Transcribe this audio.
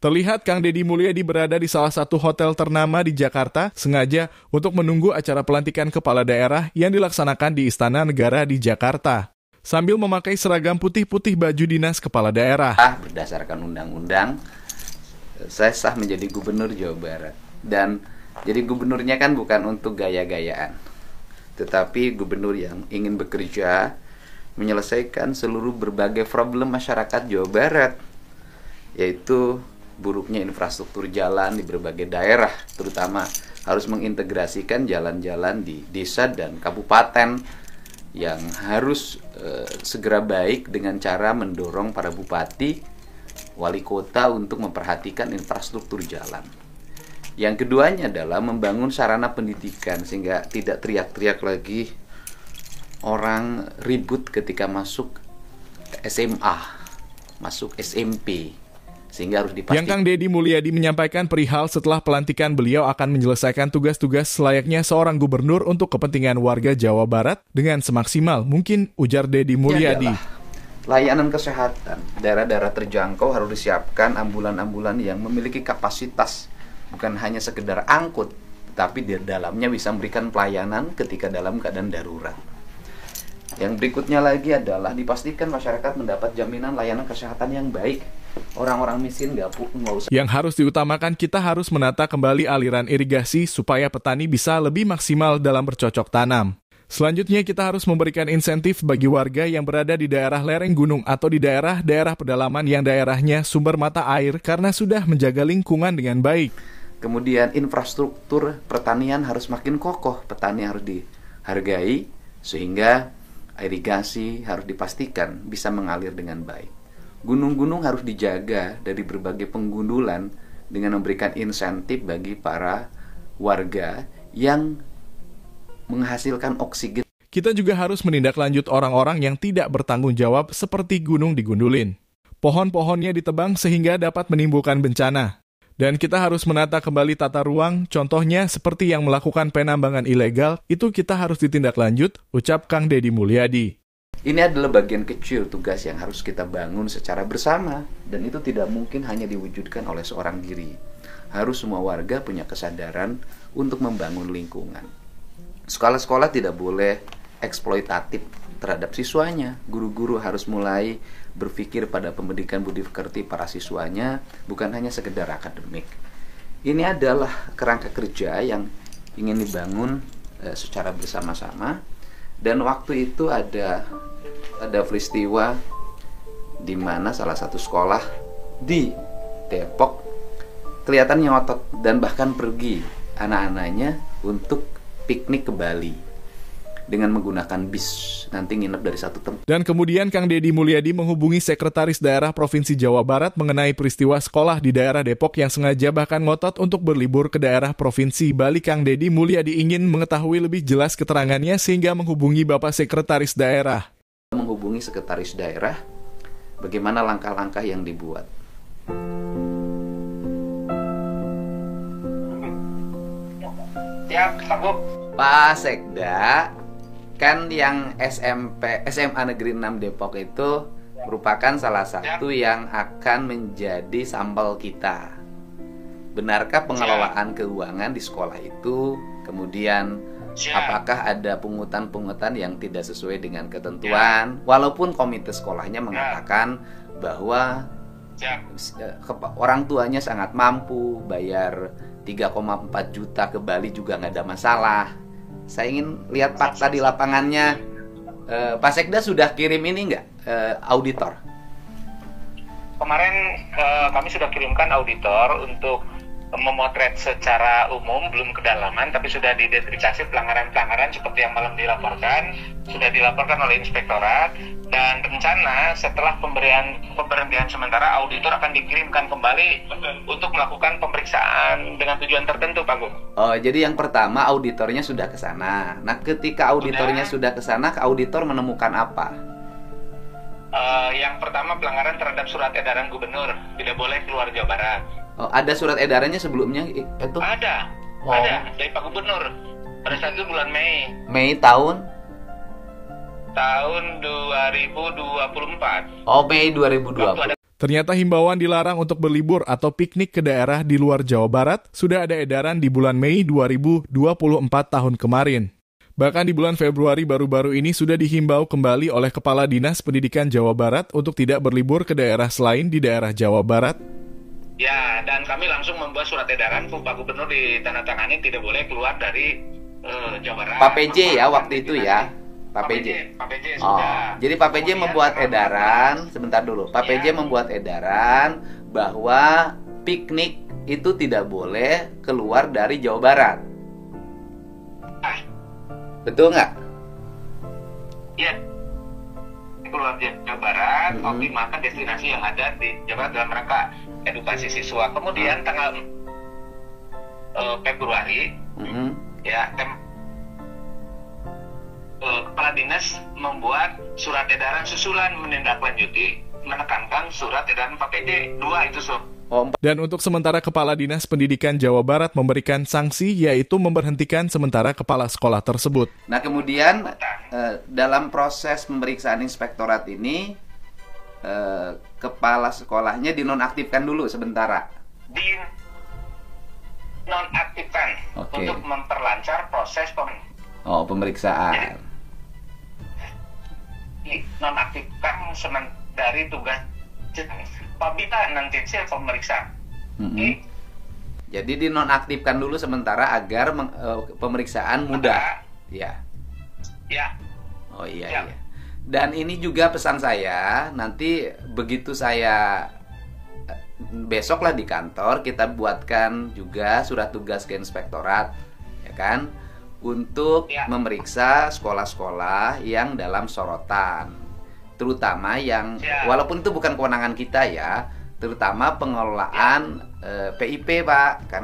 Terlihat Kang Deddy Mulyadi berada di salah satu hotel ternama di Jakarta sengaja untuk menunggu acara pelantikan kepala daerah yang dilaksanakan di Istana Negara di Jakarta. Sambil memakai seragam putih-putih baju dinas kepala daerah. Berdasarkan undang-undang, saya sah menjadi gubernur Jawa Barat. Dan jadi gubernurnya kan bukan untuk gaya-gayaan, tetapi gubernur yang ingin bekerja menyelesaikan seluruh berbagai problem masyarakat Jawa Barat, yaitu buruknya infrastruktur jalan di berbagai daerah, terutama harus mengintegrasikan jalan-jalan di desa dan kabupaten yang harus segera baik dengan cara mendorong para bupati, wali kota untuk memperhatikan infrastruktur jalan. Yang keduanya adalah membangun sarana pendidikan sehingga tidak teriak-teriak lagi orang ribut ketika masuk SMA, masuk SMP. Sehingga harus dipastikan. Yang Kang Deddy Mulyadi menyampaikan perihal setelah pelantikan beliau akan menyelesaikan tugas-tugas selayaknya seorang gubernur untuk kepentingan warga Jawa Barat dengan semaksimal mungkin, ujar Deddy Mulyadi. Layanan kesehatan, daerah-daerah terjangkau harus disiapkan ambulan-ambulan yang memiliki kapasitas bukan hanya sekedar angkut, tapi di dalamnya bisa memberikan pelayanan ketika dalam keadaan darurat. Yang berikutnya lagi adalah dipastikan masyarakat mendapat jaminan layanan kesehatan yang baik. Orang-orang miskin nggak usah. Yang harus diutamakan, kita harus menata kembali aliran irigasi supaya petani bisa lebih maksimal dalam bercocok tanam. Selanjutnya kita harus memberikan insentif bagi warga yang berada di daerah lereng gunung atau di daerah-daerah pedalaman yang daerahnya sumber mata air karena sudah menjaga lingkungan dengan baik. Kemudian infrastruktur pertanian harus makin kokoh, petani harus dihargai sehingga irigasi harus dipastikan bisa mengalir dengan baik. Gunung-gunung harus dijaga dari berbagai penggundulan dengan memberikan insentif bagi para warga yang menghasilkan oksigen. Kita juga harus menindaklanjut orang-orang yang tidak bertanggung jawab seperti gunung digundulin. Pohon-pohonnya ditebang sehingga dapat menimbulkan bencana. Dan kita harus menata kembali tata ruang, contohnya seperti yang melakukan penambangan ilegal, itu kita harus ditindaklanjut, ucap Kang Deddy Mulyadi. Ini adalah bagian kecil tugas yang harus kita bangun secara bersama, dan itu tidak mungkin hanya diwujudkan oleh seorang diri. Harus semua warga punya kesadaran untuk membangun lingkungan. Sekolah-sekolah tidak boleh eksploitatif terhadap siswanya. Guru-guru harus mulai berpikir pada pendidikan budi pekerti para siswanya, bukan hanya sekedar akademik. Ini adalah kerangka kerja yang ingin dibangun secara bersama-sama. Dan waktu itu ada peristiwa di mana salah satu sekolah di Depok kelihatan nyotot dan bahkan pergi anak-anaknya untuk piknik ke Bali dengan menggunakan bis, nanti nginep dari satu tempat. Dan kemudian Kang Deddy Mulyadi menghubungi Sekretaris Daerah Provinsi Jawa Barat mengenai peristiwa sekolah di daerah Depok yang sengaja bahkan ngotot untuk berlibur ke daerah Provinsi Bali. Kang Deddy Mulyadi ingin mengetahui lebih jelas keterangannya sehingga menghubungi Bapak Sekretaris Daerah. Menghubungi Sekretaris Daerah, bagaimana langkah-langkah yang dibuat. Ya, Pak Sekda, kan yang SMA Negeri 6 Depok itu merupakan salah satu yang akan menjadi sampel kita. Benarkah pengelolaan keuangan di sekolah itu? Kemudian apakah ada pungutan-pungutan yang tidak sesuai dengan ketentuan? Walaupun komite sekolahnya mengatakan bahwa orang tuanya sangat mampu, bayar 3,4 juta ke Bali juga nggak ada masalah. Saya ingin lihat fakta di lapangannya. Pak Sekda sudah kirim ini nggak, auditor? Kemarin kami sudah kirimkan auditor untuk memotret secara umum, belum kedalaman, tapi sudah diidentifikasi pelanggaran-pelanggaran seperti yang malam dilaporkan, sudah dilaporkan oleh inspektorat, dan rencana setelah pemberhentian sementara auditor akan dikirimkan kembali untuk melakukan pemeriksaan dengan tujuan tertentu, Pak Gung. Oh, jadi yang pertama auditornya sudah ke sana. Nah, ketika auditornya sudah ke sana, auditor menemukan apa? Yang pertama pelanggaran terhadap surat edaran gubernur, tidak boleh keluar Jawa Barat. Oh, ada surat edarannya sebelumnya itu? Ada dari Pak Gubernur pada saat itu bulan Mei. Mei tahun 2024. Oh, Mei 2020. Ternyata himbauan dilarang untuk berlibur atau piknik ke daerah di luar Jawa Barat sudah ada edaran di bulan Mei 2024 tahun kemarin. Bahkan di bulan Februari baru-baru ini sudah dihimbau kembali oleh Kepala Dinas Pendidikan Jawa Barat untuk tidak berlibur ke daerah selain di daerah Jawa Barat. Ya, dan kami langsung membuat surat edaran Pak Gubernur ditandatangani tidak boleh keluar dari Jawa Barat. Pak PJ ya waktu itu ya. Pak PJ. Pak PJ Oh, sudah. jadi Pak PJ Kemudian membuat tanggal edaran, sebentar dulu. Pak Ya. PJ membuat edaran bahwa piknik itu tidak boleh keluar dari Jawa Barat. Ah, Betul nggak? ya, keluar Jawa Barat, optimalkan destinasi yang ada di Jawa Barat dalam rangka edukasi siswa. Kemudian tanggal Februari, ya, Kepala Dinas membuat surat edaran susulan menindaklanjuti menekankan surat edaran Pak PJ 2 itu Dan untuk sementara Kepala Dinas Pendidikan Jawa Barat memberikan sanksi yaitu memberhentikan sementara kepala sekolah tersebut. Nah kemudian dalam proses pemeriksaan inspektorat ini kepala sekolahnya dinonaktifkan dulu sementara. di nonaktifkan Oke. untuk memperlancar proses Pemeriksaan. nonaktifkan dari tugas apabila nanti pemeriksaan. Jadi dinonaktifkan dulu sementara agar pemeriksaan mudah. Ya. Ya, Oh iya Ya. iya. Dan ini juga pesan saya, nanti begitu saya besok lah di kantor kita buatkan juga surat tugas ke inspektorat, ya kan, untuk Ya. memeriksa sekolah-sekolah yang dalam sorotan, terutama yang Ya. walaupun itu bukan kewenangan kita ya, terutama pengelolaan PIP Pak, karena